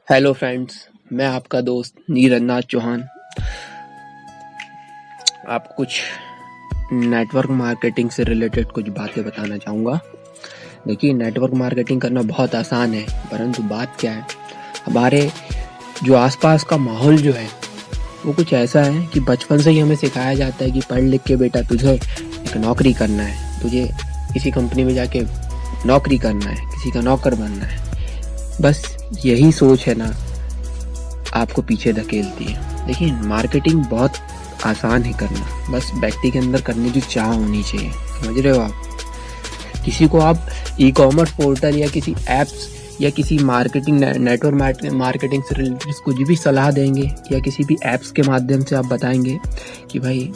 Hello friends, मैं आपका दोस्त नीरज नाथ चौहान आपको कुछ नेटवर्क मार्केटिंग से रिलेटेड कुछ बातें बताना चाहूँगा। देखिए, नेटवर्क मार्केटिंग करना बहुत आसान है, परंतु बात क्या है, हमारे जो आसपास का माहौल जो है वो कुछ ऐसा है कि बचपन से ही हमें सिखाया जाता है कि पढ़ लिख के बेटा तुझे एक नौकरी करना है, तुझे किसी कंपनी में जाके नौकरी करना है, किसी का नौकर बनना है। बस यही सोच है ना, आपको पीछे धकेलती है। देखिए, मार्केटिंग बहुत आसान है करना, बस व्यक्ति के अंदर करने की चाह होनी चाहिए। समझ रहे हो आप? किसी को आप ई कॉमर्स पोर्टल या किसी एप्स या किसी मार्केटिंग नेटवर्क मार्केटिंग से रिलेटेड कुछ भी सलाह देंगे या किसी भी एप्स के माध्यम से आप बताएंगे कि भाई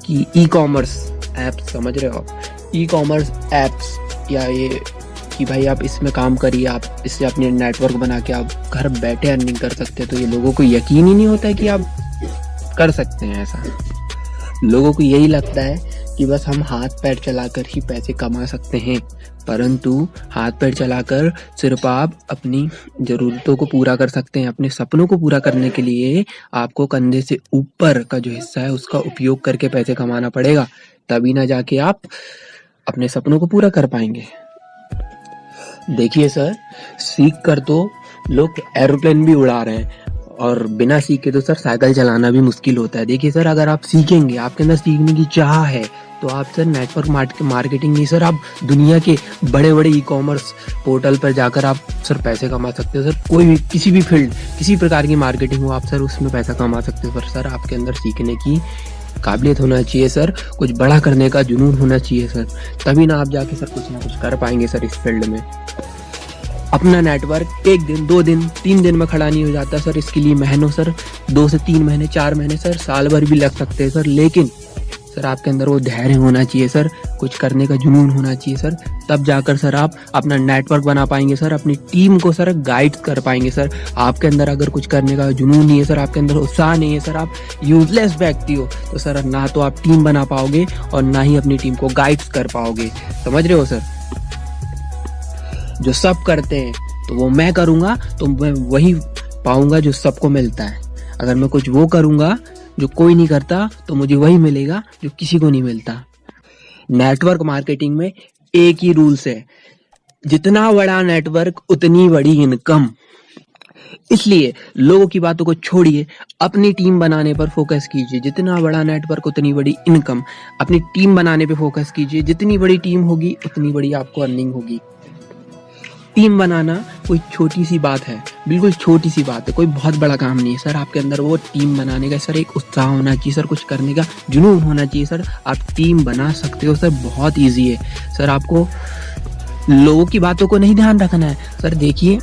कि ई कॉमर्स एप्स, समझ रहे हो आप, ई कॉमर्स एप्स या ये कि भाई आप इसमें काम करिए, आप इससे अपने नेटवर्क बना के आप घर बैठे अर्निंग कर सकते हैं, तो ये लोगों को यकीन ही नहीं होता है कि आप कर सकते हैं ऐसा। लोगों को यही लगता है कि बस हम हाथ पैर चलाकर ही पैसे कमा सकते हैं, परंतु हाथ पैर चलाकर सिर्फ आप अपनी ज़रूरतों को पूरा कर सकते हैं। अपने सपनों को पूरा करने के लिए आपको कंधे से ऊपर का जो हिस्सा है उसका उपयोग करके पैसे कमाना पड़ेगा, तभी ना जाके आप अपने सपनों को पूरा कर पाएंगे। देखिए सर, सीख कर तो लोग एरोप्लेन भी उड़ा रहे हैं और बिना सीखे तो सर साइकिल चलाना भी मुश्किल होता है। देखिए सर, अगर आप सीखेंगे, आपके अंदर सीखने की चाह है, तो आप सर नेटवर्क मार्केटिंग नहीं सर, आप दुनिया के बड़े बड़े ई कॉमर्स पोर्टल पर जाकर आप सर पैसे कमा सकते हो। सर कोई भी किसी भी फील्ड, किसी प्रकार की मार्केटिंग हो, आप सर उसमें पैसा कमा सकते हो। पर सर आपके अंदर सीखने की काबिलियत होना चाहिए सर, कुछ बड़ा करने का जुनून होना चाहिए सर, तभी ना आप जाके सर कुछ ना कुछ कर पाएंगे सर इस फील्ड में। अपना नेटवर्क 1 दिन 2 दिन 3 दिन में खड़ा नहीं हो जाता सर, इसके लिए महीनों सर, 2 से 3 महीने 4 महीने सर, साल भर भी लग सकते हैं सर। लेकिन सर आपके अंदर वो धैर्य होना चाहिए सर, कुछ करने का जुनून होना चाहिए सर, तब जाकर सर आप अपना नेटवर्क बना पाएंगे सर, अपनी टीम को सर गाइड कर पाएंगे सर। आपके अंदर अगर कुछ करने का जुनून नहीं है सर, आपके अंदर उत्साह नहीं है सर, आप यूजलेस व्यक्ति हो, तो सर ना तो आप टीम बना पाओगे और ना ही अपनी टीम को गाइड कर पाओगे। समझ रहे हो सर? जो सब करते हैं तो वो मैं करूंगा तो मैं वही पाऊंगा जो सबको मिलता है। अगर मैं कुछ वो करूंगा जो कोई नहीं करता तो मुझे वही मिलेगा जो किसी को नहीं मिलता। नेटवर्क मार्केटिंग में एक ही रूल्स है, जितना बड़ा नेटवर्क उतनी बड़ी इनकम। इसलिए लोगों की बातों को छोड़िए, अपनी टीम बनाने पर फोकस कीजिए। जितना बड़ा नेटवर्क उतनी बड़ी इनकम। अपनी टीम बनाने पे फोकस कीजिए, जितनी बड़ी टीम होगी उतनी बड़ी आपको अर्निंग होगी। टीम बनाना कोई छोटी सी बात है, बिल्कुल छोटी सी बात है, कोई बहुत बड़ा काम नहीं है सर। आपके अंदर वो टीम बनाने का सर एक उत्साह होना चाहिए सर, कुछ करने का जुनून होना चाहिए सर, आप टीम बना सकते हो सर, बहुत इजी है सर। आपको लोगों की बातों को नहीं ध्यान रखना है सर। देखिए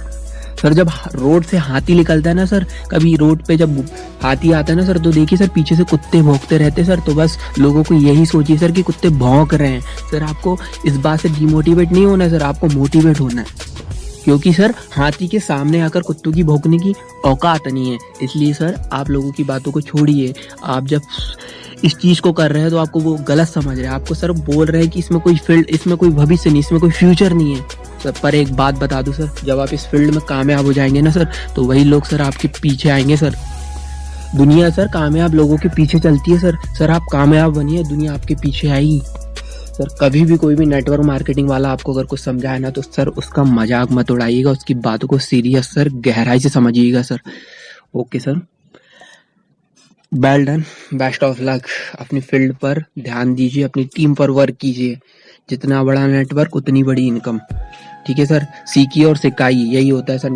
सर, जब रोड से हाथी निकलता है ना सर, कभी रोड पे जब हाथी आता है ना सर, तो देखिए सर पीछे से कुत्ते भौंकते रहते हैं सर, तो बस लोगों को यही सोचिए सर कि कुत्ते भौंक रहे हैं सर। आपको इस बात से डिमोटिवेट नहीं होना है सर, आपको मोटिवेट होना है, क्योंकि सर हाथी के सामने आकर कुत्तों की भौंकने की औकात नहीं है। इसलिए सर आप लोगों की बातों को छोड़िए। आप जब इस चीज को कर रहे हैं तो आपको वो गलत समझ रहे हैं, आपको सर बोल रहे हैं कि इसमें कोई फील्ड, इसमें कोई भविष्य नहीं, इसमें कोई फ्यूचर नहीं है सर। पर एक बात बता दूं सर, जब आप इस फील्ड में कामयाब हो जाएंगे ना सर, तो वही लोग सर आपके पीछे आएंगे सर। दुनिया सर कामयाब लोगों के पीछे चलती है सर। सर आप कामयाब बनिए, दुनिया आपके पीछे आएगी सर। कभी भी कोई भी नेटवर्क मार्केटिंग वाला आपको अगर कुछ समझाए ना, तो सर उसका मजाक मत उड़ाइएगा, उसकी बातों को सीरियस सर गहराई से समझिएगा sir. Okay sir, well done, best of luck. अपनी फील्ड पर ध्यान दीजिए, अपनी टीम पर वर्क कीजिए। जितना बड़ा नेटवर्क उतनी बड़ी इनकम। ठीक है सर, सीखिए और सिखाइए, यही होता है सर।